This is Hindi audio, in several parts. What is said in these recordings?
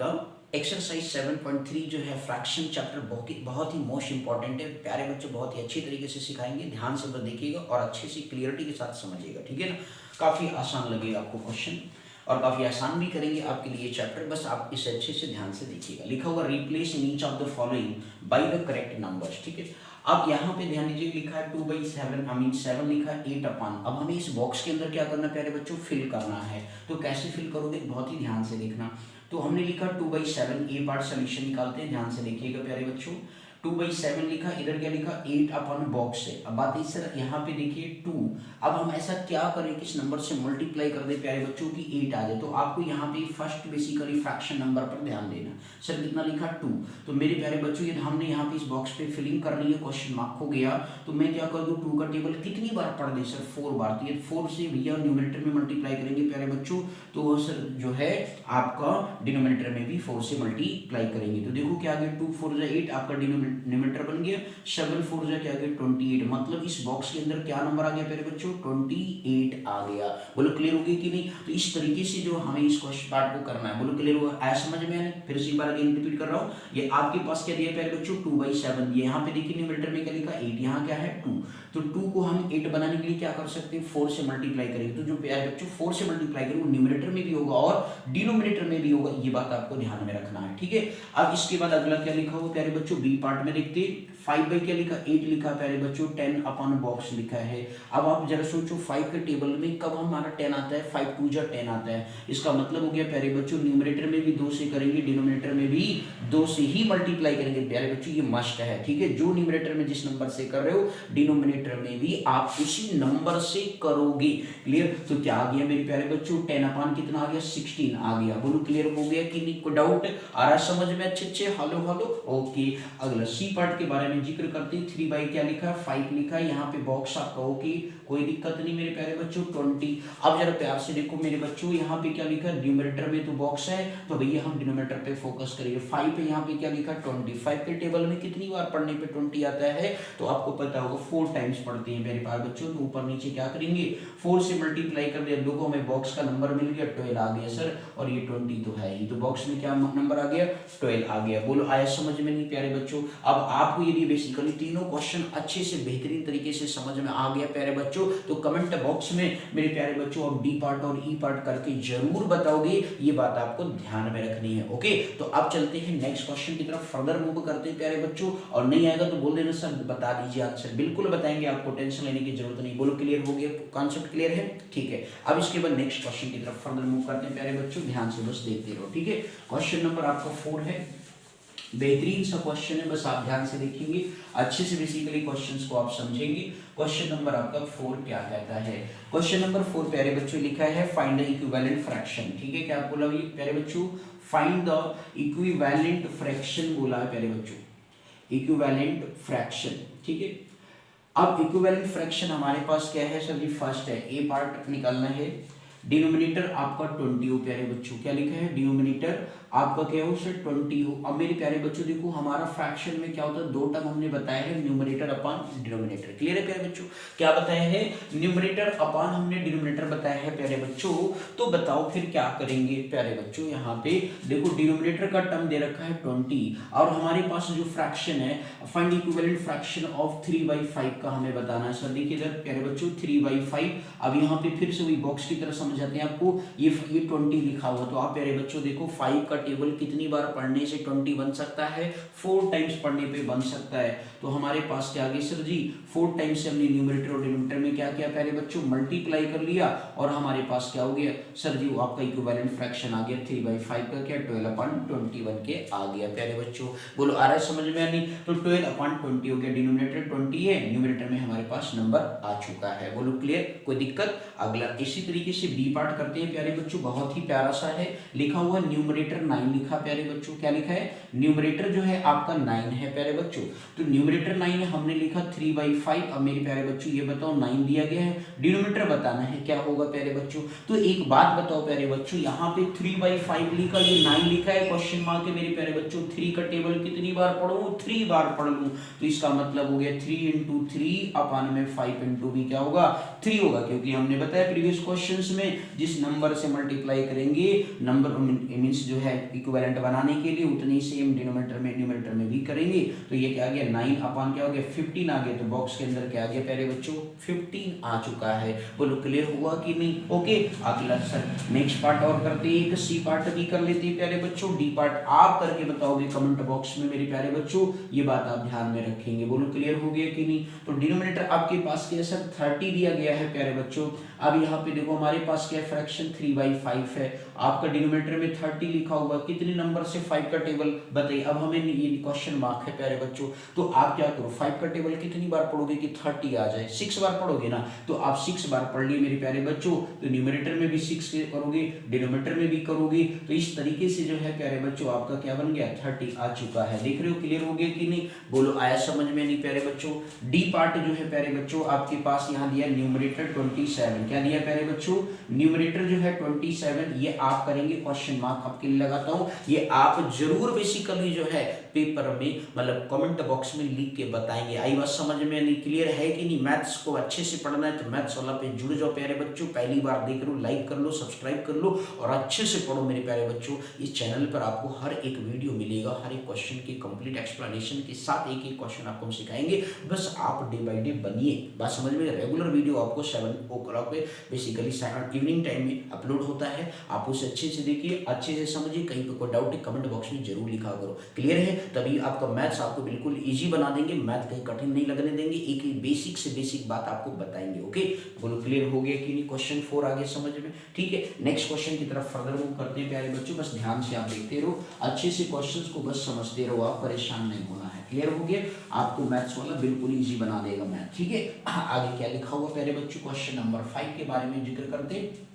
का एक्सरसाइज 7.3 जो है फ्रैक्शन चैप्टर बहुत ही मोस्ट इंपॉर्टेंट है प्यारे बच्चों, बहुत ही अच्छी तरीके से सिखाएंगे। ध्यान से बस देखिएगा और अच्छे से क्लियरिटी के साथ समझिएगा, ठीक है ना। काफ़ी आसान लगेगा आपको क्वेश्चन और काफ़ी आसान भी करेंगे आपके लिए चैप्टर। बस आप इसे अच्छे से ध्यान से देखिएगा। लिखा हुआ replace in each of the following by the correct numbers, ठीक है। अब यहाँ पे ध्यान दीजिए, लिखा है 2/7 7 लिखा है 8 अपान। अब हमें इस बॉक्स के अंदर क्या करना है प्यारे बच्चों, फिल करना है। तो कैसे फिल करोगे, बहुत ही ध्यान से देखना। तो हमने लिखा 2/7, ए पार्ट सोल्यूशन निकालते हैं, ध्यान से देखिएगा प्यारे बच्चों। 2/7 लिखा, इधर क्या लिखा 8 अपन बॉक्स से। अब बात है सर यहाँ पे देखिए 2। अब हम ऐसा क्या करें किस नंबर से मल्टीप्लाई कर दे प्यारे बच्चों की 8 आ जाए। तो आपको यहाँ पे फर्स्ट बेसिकली फ्रैक्शन नंबर पर ध्यान देना। सर कितना लिखा 2। तो मेरे प्यारे बच्चों ये हमने यहाँ पे इस बॉक्स पे फिलिंग करनी है, क्वेश्चन मार्क हो गया। तो मैं क्या कर दूँ, 2 का टेबल कितनी बार पढ़ दे सर, 4 बार। तो ये 4 से भैया न्यूमरेटर में मल्टीप्लाई करेंगे प्यारे बच्चों, तो सर जो है आपका डिनोमिनेटर में भी 4 से मल्टीप्लाई करेंगे। तो देखो क्या आ गया, 2 4 8 आपका डिनोमिनेटर बन गया। 7 4 क्या गया 28। मतलब इस बॉक्स के अंदर क्या नंबर आ गया प्यारे बच्चों, 28 आ गया। बोलो क्लियर हो गई कि नहीं। तो इस तरीके से जो हमें इस क्वेश्चन पार्ट को करना है, बोलो क्लियर हुआ, आया समझ में आने। फिर से एक बार अगेन रिपीट कर रहा हूँ। ये आपके पास क्या दिया प्यारे बच्चों 2/7 दिया। यहाँ पे देखिए न्यूमरेटर में क्या लिखा 8, यहाँ क्या है 2। तो 2 को हम 8 बनाने के लिए क्या कर सकते हैं, 4 से मल्टीप्लाई करेंगे। तो जो प्यारे बच्चों 4 से मल्टीप्लाई करेंगे वो न्यूमरेटर में भी होगा और डिनोमिनेटर में भी होगा, ये बात आपको ध्यान में रखना है, ठीक है। अब इसके बाद अगला क्या लिखा हुआ प्यारे बच्चों, बी पार्ट में देखते 5 बाई क्या लिखा 8 लिखा प्यारे बच्चों, 10 अपन बॉक्स लिखा है। अब आप जरा सोचो 5 के टेबल में कब हमारा 10 आता है, 5 2 जा 10 आता है। इसका मतलब हो गया प्यारे बच्चों न्यूमरेटर में भी 2 से करेंगे, डिनोमिनेटर में भी 2 से ही मल्टीप्लाई करेंगे प्यारे बच्चों, ये मस्ट है, ठीक है। जो न्यूमरेटर में जिस नंबर से कर रहे हो डिनोमिनेटर में भी आप उसी नंबर से करोगे, क्लियर। तो क्या आ गया मेरे प्यारे बच्चों, 10 अपान कितना आ गया 16 आ गया। बोलो क्लियर हो गया कि नहीं, कोई डाउट आ रहा समझ में, अच्छे हेलो हेलो ओके। अगला सी पार्ट के बारे में जिक्र करते हैं। 3 बाई क्या लिखा है 5 लिखा है, यहाँ पे बॉक्स आपका ओके, कोई दिक्कत नहीं मेरे प्यारे बच्चों 20। अब जरा प्यार से देखो मेरे बच्चों, यहाँ पे क्या लिखा है न्यूमरेटर में तो बॉक्स है, तो भैया हम डिनोमिनेटर पे फोकस करेंगे। 5 पे यहाँ पे क्या लिखा 20। 5 के टेबल में कितनी बार पढ़ने पे 20 आता है, तो आपको पता होगा 4 टाइम्स पढ़ते हैं मेरे प्यारे बच्चों। तो ऊपर नीचे क्या करेंगे 4 से मल्टीप्लाई कर दिया, लोगों में बॉक्स का नंबर मिल गया 12 आ गया सर, और ये 20 तो है ही, तो बॉक्स में क्या नंबर आ गया 12 आ गया। बोलो आया समझ में नहीं प्यारे बच्चों। अब आपको यदि बेसिकली तीनों क्वेश्चन अच्छे से बेहतरीन तरीके से समझ में आ गया प्यारे बच्चों, तो कमेंट बॉक्स में मेरे प्यारे बच्चों आप डी पार्ट और ई पार्ट करके जरूर बताओगे, ये बात आपको ध्यान में रखनी है, ओके। तो अब चलते हैं नेक्स्ट क्वेश्चन की तरफ, फर्दर मूव करते हैं प्यारे बच्चों। और नहीं आएगा तो बोल देना सर बता दीजिए आंसर, बिल्कुल बताएंगे, आपको टेंशन लेने की जरूरत नहीं। बोलो क्लियर हो गया, कॉन्सेप्ट क्लियर है, ठीक है। अब इसके बाद नेक्स्ट क्वेश्चन की तरफ फर्दर मूव करते हैं प्यारे बच्चों, ध्यान से बस देखते रहो, ठीक है। क्वेश्चन नंबर आपका 4 है, बेहतरीन सा क्वेश्चन है, बस आप ध्यान से देखेंगे, अच्छे से बेसिकली क्वेश्चंस को आप समझेंगे। क्वेश्चन नंबर आपका 4 क्या कहता है। क्वेश्चन नंबर 4 प्यारे बच्चों लिखा है फाइंड द इक्विवेलेंट फ्रैक्शन, ठीक है। क्या बोला प्यारे बच्चों, फाइंड द इक्विवेलेंट फ्रैक्शन बोला है प्यारे बच्चों, इक्विवेलेंट फ्रैक्शन, ठीक है। अब इक्विवेलेंट फ्रैक्शन हमारे पास क्या है सर जी, फर्स्ट है ए पार्ट निकालना है। डिनोमिनेटर आपका 20 हो प्यारे बच्चों, क्या लिखा है डिनोमिनेटर आपका क्या हो सर 20 हो। अब मेरे प्यारे बच्चों देखो हमारा फ्रैक्शन में क्या होता है, 2 टर्म हमने बताया है, न्यूमरेटर अपान डिनोमिनेटर, क्लियर है प्यारे बच्चों। क्या बताया है, न्यूमरेटर अपान हमने डिनोमिनेटर बताया है प्यारे बच्चों। तो बताओ फिर क्या करेंगे प्यारे बच्चों, यहाँ पे देखो डिनोमिनेटर का टर्म दे रखा है 20 और हमारे पास जो फ्रैक्शन है फाइंड इक्विवेलेंट फ्रैक्शन ऑफ 3/5 का हमें बताना है। सर देखिए इधर प्यारे बच्चों 3/5। अब यहाँ पे फिर से वही बॉक्स की तरह समझ जाते हैं आपको, ये 20 लिखा हुआ, तो आप प्यारे बच्चों देखो 5 का टेबल कितनी बार पढ़ने से 20 बन सकता है, 4 टाइम्स पढ़ने पे बन सकता है। तो हमारे पास क्या आ गया सर जी 4 टाइम्स से हमने न्यूमरेटर और डिनोमिनेटर में क्या किया प्यारे बच्चों, मल्टीप्लाई कर लिया, और हमारे पास क्या हो गया सर जी वो आपका इक्विवेलेंट फ्रैक्शन आ गया 3/5 का क्या 12/21 के आ गया प्यारे बच्चों। बोलो आ रहा है समझ में नहीं, तो 12/20 हो गया, डिनोमिनेटर 20 है, न्यूमरेटर में हमारे पास नंबर आ चुका है। बोलो क्लियर, कोई दिक्कत। अगला इसी तरीके से बी पार्ट करते हैं प्यारे बच्चों, बहुत ही प्यारा सा है, लिखा हुआ न्यूमरेटर 9 लिखा प्यारे बच्चों, क्या लिखा है न्यूमरेटर जो है आपका 9 है प्यारे बच्चों। तो न्यूमरेटर 9 है, हमने लिखा 3/5। अब मेरे प्यारे बच्चों ये बताओ 9 दिया गया है, डिनोमिनेटर बताना है क्या होगा प्यारे बच्चों। तो एक बात बताओ प्यारे बच्चों, यहाँ पे 3/5 लिखा, ये 9 लिखा है, क्वेश्चन मार्क है मेरे प्यारे बच्चों। 3 का टेबल कितनी बार पढ़ूं, 3 बार पढ़ लूं, तो इसका मतलब हो गया 3 × 3 अपान में 5 × भी क्या होगा 3 होगा, क्योंकि हमने बताया प्रीवियस क्वेश्चंस में, जिस नंबर से मल्टीप्लाई करेंगे नंबर मींस जो है इक्विवेलेंट बनाने के लिए उतनी सेम डिनोमिनेटर में न्यूमरेटर में भी करेंगे। तो ये क्या आ गया 9 अपॉन क्या हो गया 15 आ गया। तो बॉक्स के अंदर क्या आ गया प्यारे बच्चों 15 आ चुका है। बोलो क्लियर हुआ कि नहीं? ओके अगला सर नेक्स्ट पार्ट और करते हैं, एक सी पार्ट भी कर लेते हैं प्यारे बच्चों। डी पार्ट आप करके बताओगे कमेंट बॉक्स में मेरे प्यारे बच्चों, ये बात आप ध्यान में रखेंगे। बोलो क्लियर हो गया कि नहीं? तो डिनोमिनेटर आपके पास क्या सर 30 दिया गया है प्यारे बच्चों। अब यहाँ पे देखो हमारे पास क्या फ्रैक्शन 3/5 है, आपका डिनोमिनेटर में 30 लिखा हुआ, कितने नंबर से 5 का टेबल बताइए। अब हमें ये क्वेश्चन मार्क है प्यारे बच्चों, तो आप क्या करो 5 का टेबल कितनी बार पढ़ोगे कि 30 आ जाए? 6 बार पढ़ोगे ना, तो आप 6 बार पढ़ लिए मेरे प्यारे बच्चों। तो न्यूमरेटर में भी 6 करोगे, डिनोमिनेटर में भी करोगे, तो इस तरीके से जो है प्यारे बच्चों आपका क्या बन गया 30 आ चुका है। देख रहे हो क्लियर हो गया कि नहीं? बोलो आया समझ में नहीं प्यारे बच्चों? डी पार्ट जो है प्यारे बच्चों आपके पास यहाँ दिया न्यूमरेटर 27, क्या दिया प्यारे बच्चों न्यूमरेटर जो है 27, ये आप करेंगे क्वेश्चन मार्क आपके लिए लगाता हूँ, ये आप जरूर बेसिकली जो है पेपर में मतलब कमेंट बॉक्स में लिख के बताएंगे। आई बात समझ में नहीं? क्लियर है कि नहीं? मैथ्स को अच्छे से पढ़ना है तो मैथ्स वाला पे जुड़ जाओ प्यारे बच्चों। पहली बार देख रहे हो लाइक कर लो, सब्सक्राइब कर लो और अच्छे से पढ़ो मेरे प्यारे बच्चों। इस चैनल पर आपको हर एक वीडियो मिलेगा, हर एक क्वेश्चन की कंप्लीट एक्सप्लेनेशन के साथ एक एक क्वेश्चन आपको हम सिखाएंगे। बस आप डे बाय डे बनिए, बात समझ में? रेगुलर वीडियो आपको 7 o'clock पे बेसिकली इवनिंग टाइम में अपलोड होता है, आप उसे अच्छे से देखिए, अच्छे से समझिए। कहीं पे कोई डाउट है कमेंट बॉक्स में जरूर लिखा करो। क्लियर है? तभी आपका मैथ्स आपको बिल्कुल इजी बना देंगे, मैथ कहीं कठिन नहीं लगने देंगे, एक ही बेसिक से बेसिक बात आपको बताएंगे। ओके बोलो क्लियर हो गया कि नहीं? क्वेश्चन 4 आगे समझ में? ठीक है, नेक्स्ट क्वेश्चन की तरफ फर्दर मूव करते हैं प्यारे बच्चों। बस ध्यान से आप देखते रहो, अच्छे से क्वेश्चंस को बस समझते रहो, आप परेशान नहीं होना है। क्लियर हो गया? आपको मैथ्स वाला बिल्कुल इजी बना देगा मैथ। ठीक है, आगे क्या लिखा हुआ प्यारे बच्चों? क्वेश्चन नंबर 5 के बारे में जिक्र करते हैं।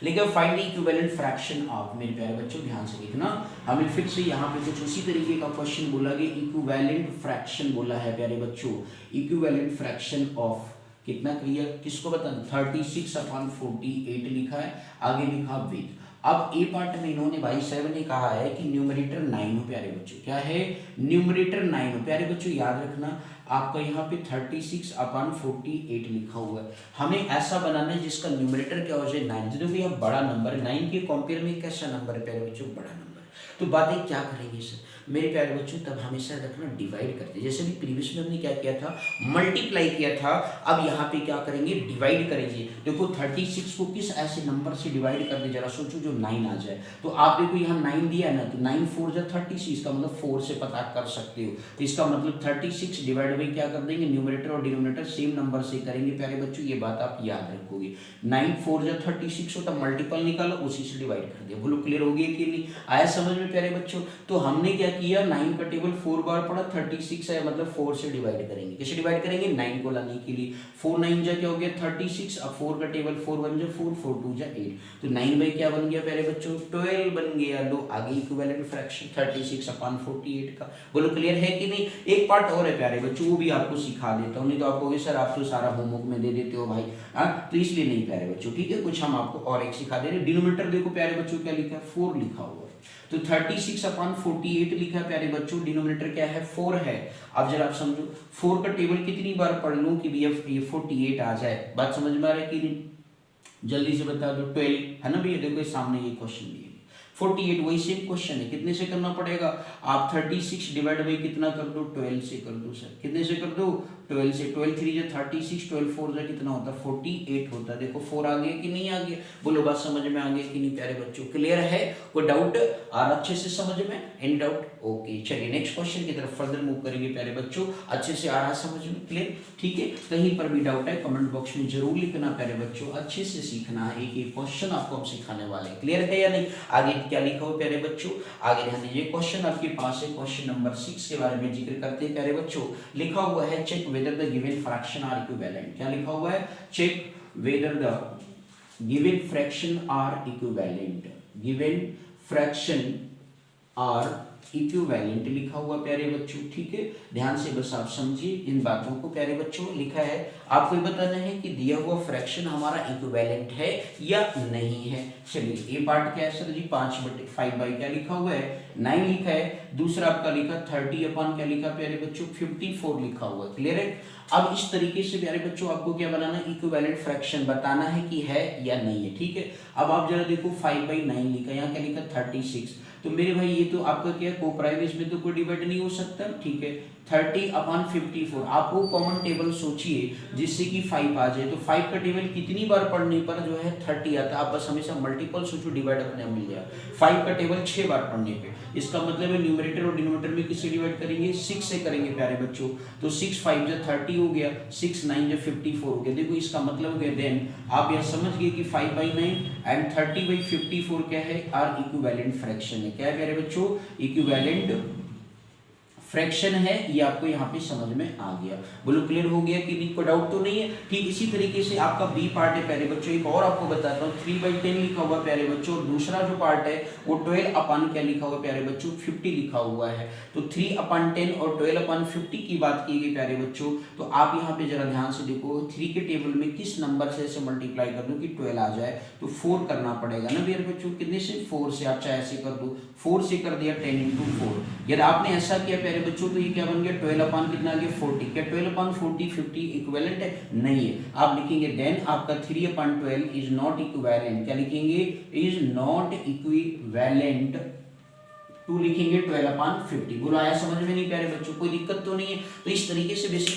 लेकिन find the equivalent fraction of, मेरे प्यारे बच्चों ध्यान से देखना, हमें फिर से यहाँ पे कुछ उसी तरीके का क्वेश्चन बोला गया, इक्विवेलेंट फ्रैक्शन बोला है प्यारे बच्चों। इक्विवेलेंट फ्रैक्शन ऑफ कितना क्लियर किसको बताना? 36/48 लिखा है, आगे लिखा विद। अब ए पार्ट में इन्होंने भाई 7 ने कहा है कि न्यूमरेटर 9 हो प्यारे बच्चों। क्या है? न्यूमरेटर 9 हो प्यारे बच्चों। याद रखना आपका यहाँ पे 36/48 लिखा हुआ है, हमें ऐसा बनाना है जिसका न्यूमरेटर क्या हो जाए 9। जो भी अब बड़ा नंबर है 9 के कंपेयर में कैसा नंबर है प्यारे बच्चों? बड़ा नंबर। तो बातें क्या करेंगे सर मेरे प्यारे बच्चों? तब हमेशा रखना डिवाइड करते, जैसे भी प्रीवियस में हमने क्या किया था मल्टीप्लाई किया था, अब यहाँ पे क्या करेंगे डिवाइड करेंगे। देखो 36 को किस ऐसे नंबर से डिवाइड कर दे, जरा सोचो जो 9 आ जाए। तो आप देखो यहाँ 9 दिया ना, तो 9 4 जा 36, इसका मतलब 4 से पता कर सकते हो। तो इसका मतलब 36 डिवाइड बाई क्या कर देंगे, न्यूमरेटर और डिनोमिनेटर सेम नंबर से करेंगे प्यारे बच्चों, ये बात आप याद रखोगे। 9 4 जा 36 हो, तब मल्टीपल निकालो, उसी से डिवाइड कर दिया। बोलो क्लियर हो गया कि नहीं? आया समझ में प्यारे बच्चों? तो हमने क्या किया 9 का टेबल 4 बार पढ़ा, 36 है मतलब 4 से डिवाइड करेंगे। कैसे डिवाइड करेंगे? 9 को लाने के लिए 4 9 जा क्या हो गया 36, अब 4 का टेबल 4 1 जा 4 4 2 जा 8, तो 9 बाई क्या बन गया प्यारे बच्चों 12 बन गया। लो आगे इक्विवेलेंट फ्रैक्शन 36/48 का। बोलो क्लियर है कि नहीं? एक पार्ट और है प्यारे बच्चों, वो भी आपको सिखा देता हूँ, नहीं तो आप कहोगे सर आप तो सारा होमवर्क में दे देते हो भाई, हाँ तो इसलिए नहीं प्यारे बच्चों। ठीक है, कुछ हम आपको और एक सिखा दे रहे। डिनोमिनेटर देखो प्यारे बच्चों क्या लिखा है 4 लिखा हुआ है, तो 36/48 लिखा है प्यारे बच्चों, डिनोमिनेटर क्या है 4 है। अब जरा आप समझो 4 का टेबल कितनी बार पढ़ लूं कि भैया ये 48 आ जाए, बात समझ में आ रहा है कि नहीं? जल्दी से बता दो 12 है ना भैया, देखो सामने ये क्वेश्चन दिए 48, वही सेम क्वेश्चन है, कितने से करना पड़ेगा? आप 36 डिवाइड बाई कितना कर दो 12 से कर दो सर, कितने से कर दो 12 से, 12 3 जा 36, 12 4 जा कितना होता है 48 होता है। देखो 4 आ गया कि नहीं आ गया? बोलो बात समझ में आ गया कि नहीं प्यारे बच्चों? क्लियर है? कोई डाउट आ अच्छे से समझ में? Any doubt? ओके चलिए नेक्स्ट क्वेश्चन की तरफ फर्दर मूव करेंगे प्यारे बच्चों। अच्छे से आ रहा समझ में? क्लियर? ठीक है, कहीं पर भी डाउट है कमेंट बॉक्स में जरूर लिखना प्यारे बच्चों, अच्छे से सीखना है, एक एक क्वेश्चन आपको हम सिखाने वाले हैं। क्लियर है या नहीं? आगे क्या लिखा हो प्यारे बच्चों? आगे ध्यान दीजिए, क्वेश्चन आपके पास है, क्वेश्चन नंबर 6 के बारे में जिक्र करते हैं प्यारे बच्चों। लिखा हुआ है check whether the given fraction are equivalent. क्या लिखा हुआ है? Check whether the given fraction are equivalent. Given fraction are equivalent लिखा हुआ प्यारे बच्चों, ठीक है। ध्यान से बस आप समझिए इन बातों को प्यारे बच्चों। लिखा है आपको ये बताना है कि दिया हुआ फ्रैक्शन हमारा इक्विवेलेंट है या नहीं है। चलिए ये पार्ट क्या है सर जी, 5/5 क्या लिखा हुआ है 9 लिखा है। दूसरा आपका लिखा 30 अपॉन क्या लिखा प्यारे बच्चों 54 लिखा हुआ है। क्लियर है। अब इस तरीके से प्यारे बच्चों आपको क्या बनाना है, इक्विवेलेंट फ्रैक्शन बताना है कि है या नहीं है, ठीक है। अब आप जरा देखो 5/9 लिखा, यहाँ क्या लिखा 36। तो मेरे भाई ये तो आपका क्या कोप्राइम में तो कोई डिवाइड नहीं हो सकता, ठीक है। 30/54 आप वो कॉमन टेबल सोचिए जिससे कि 5 आ जाए। तो 5 का टेबल कितनी बार पढ़ने पर जो है 30 आता है। आप बस हमेशा मल्टीपल सोचो, डिवाइड अपने आप मिल जाएगा। 5 का टेबल 6 बार पढ़ने पे, इसका मतलब है न्यूमरेटर और डिनोमिनेटर में किससे डिवाइड करेंगे 6 से करेंगे प्यारे बच्चों। तो 6 5 जो 30 हो गया, 6 9 जो 54 हो गया। देखो इसका मतलब हो गया देन आप यह समझ गए कि 5/9 एंड 30/54 क्या है, आर इक्विवेलेंट फ्रैक्शन है। क्या है प्यारे बच्चों, इक्विवेलेंट फ्रैक्शन है। ये आपको यहाँ पे समझ में आ गया। बोलो क्लियर हो गया कि नहीं, कोई डाउट तो नहीं है। ठीक इसी तरीके से आपका बी पार्ट है प्यारे बच्चों, एक और आपको बताता हूँ 3/10 लिखा हुआ प्यारे बच्चों। और दूसरा जो पार्ट है वो 12 क्या लिखा हुआ प्यारे बच्चों 50 लिखा हुआ है। तो 3/10 और 12/50 की बात की गई प्यारे बच्चों। तो आप यहाँ पे जरा ध्यान से देखो 3 के टेबल में किस नंबर से ऐसे मल्टीप्लाई कर दो कि 12 आ जाए। तो 4 करना पड़ेगा ना प्यारे बच्चों, कितने से 4 से। आप चाहे ऐसे कर दो 4 से कर दिया 10 × 4। यदि आपने ऐसा किया प्यारे बच्चों तो ये क्या बन गया 12 कितना आ गया 40। क्या 12/40 50 इक्विवेलेंट है, नहीं है। आप लिखेंगे देन आपका 3/12 इज नॉट इक्विवेलेंट। क्या लिखेंगे, इज नॉट इक्विवेलेंट टू लिखेंगे 12/50। बोलो आया समझ में नहीं प्यारे बच्चों, कोई दिक्कत तो नहीं है। तो इस तरीके से बेसिक